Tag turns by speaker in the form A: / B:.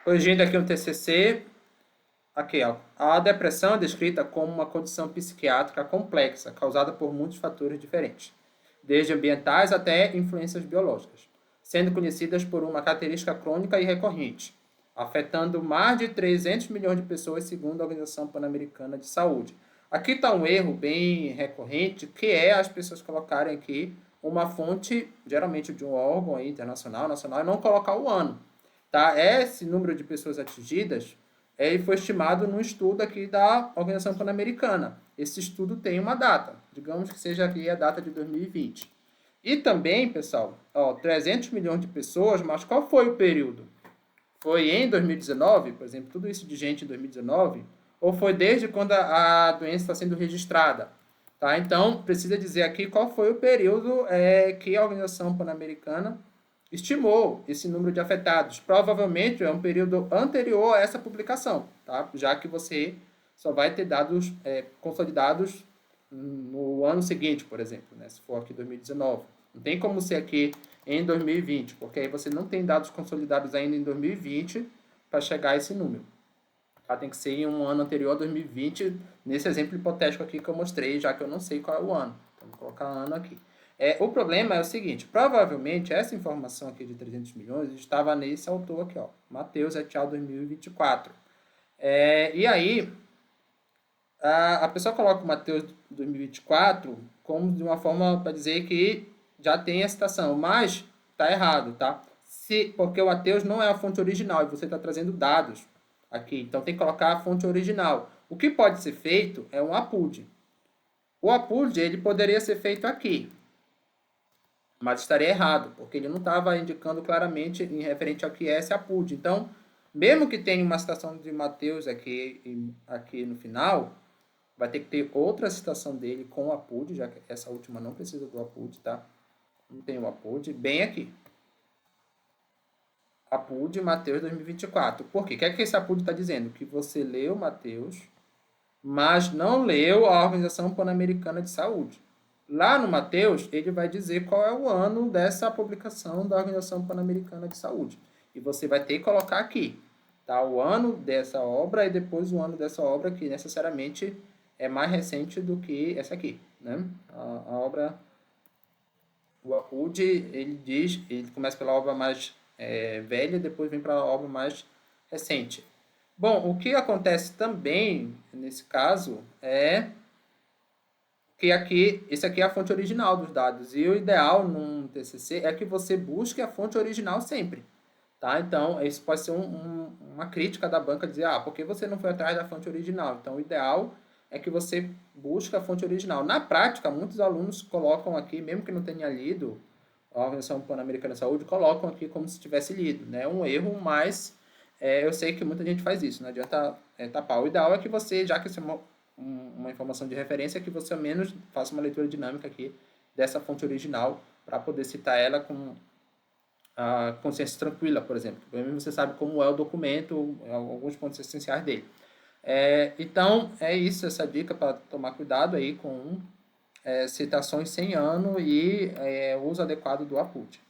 A: Corrigindo aqui um TCC, aqui, ó. A depressão é descrita como uma condição psiquiátrica complexa, causada por muitos fatores diferentes, desde ambientais até influências biológicas, sendo conhecidas por uma característica crônica e recorrente, afetando mais de 300 milhões de pessoas, segundo a Organização Pan-Americana de Saúde. Aqui está um erro bem recorrente, que é as pessoas colocarem aqui uma fonte, geralmente de um órgão aí, internacional, nacional, e não colocar o ano. Tá? Esse número de pessoas atingidas ele foi estimado num estudo aqui da Organização Pan-Americana. Esse estudo tem uma data, digamos que seja aqui a data de 2020. E também, pessoal, 300 milhões de pessoas, mas qual foi o período? Foi em 2019, por exemplo, tudo isso de gente em 2019, ou foi desde quando a doença está sendo registrada? Tá? Então, precisa dizer aqui qual foi o período que a Organização Pan-Americana estimou esse número de afetados. Provavelmente é um período anterior a essa publicação, tá? Já que você só vai ter dados consolidados no ano seguinte, por exemplo, né? Se for aqui 2019. Não tem como ser aqui em 2020, porque aí você não tem dados consolidados ainda em 2020 para chegar a esse número. Tá? Tem que ser em um ano anterior a 2020, nesse exemplo hipotético aqui que eu mostrei, já que eu não sei qual é o ano. Então, vou colocar ano aqui. O problema é o seguinte, provavelmente essa informação aqui de 300 milhões estava nesse autor aqui, ó, Mateus et al. 2024. E aí, a pessoa coloca o Mateus 2024 como de uma forma para dizer que já tem a citação, mas está errado, tá? Porque o Mateus não é a fonte original e você está trazendo dados aqui, então tem que colocar a fonte original. O que pode ser feito é um APUD. O APUD ele poderia ser feito aqui, mas estaria errado, porque ele não estava indicando claramente em referente ao que é esse APUD. Então, mesmo que tenha uma citação de Mateus aqui no final, vai ter que ter outra citação dele com o APUD, já que essa última não precisa do APUD, tá? Não tem o APUD, bem aqui. APUD Mateus 2024. Por quê? O que é que esse APUD está dizendo? Que você leu Mateus, mas não leu a Organização Pan-Americana de Saúde. Lá no Mateus, ele vai dizer qual é o ano dessa publicação da Organização Pan-Americana de Saúde. E você vai ter que colocar aqui, tá? O ano dessa obra e depois o ano dessa obra, que necessariamente é mais recente do que essa aqui, né? A obra, o APUD, ele começa pela obra mais velha e depois vem para a obra mais recente. Bom, o que acontece também nesse caso é que esse aqui é a fonte original dos dados. E o ideal num TCC é que você busque a fonte original sempre. Tá? Então, isso pode ser uma crítica da banca, dizer, por que você não foi atrás da fonte original? Então, o ideal é que você busque a fonte original. Na prática, muitos alunos colocam aqui, mesmo que não tenha lido a Organização Pan-Americana de Saúde, colocam aqui como se tivesse lido. É um erro, mas eu sei que muita gente faz isso, não adianta tapar. O ideal é que você, já que isso é uma informação de referência, que você ao menos faça uma leitura dinâmica aqui dessa fonte original para poder citar ela com a consciência tranquila, por exemplo. Pelo menos você sabe como é o documento, alguns pontos essenciais dele. Então, é isso, essa dica para tomar cuidado aí com citações sem ano e o uso adequado do APUD.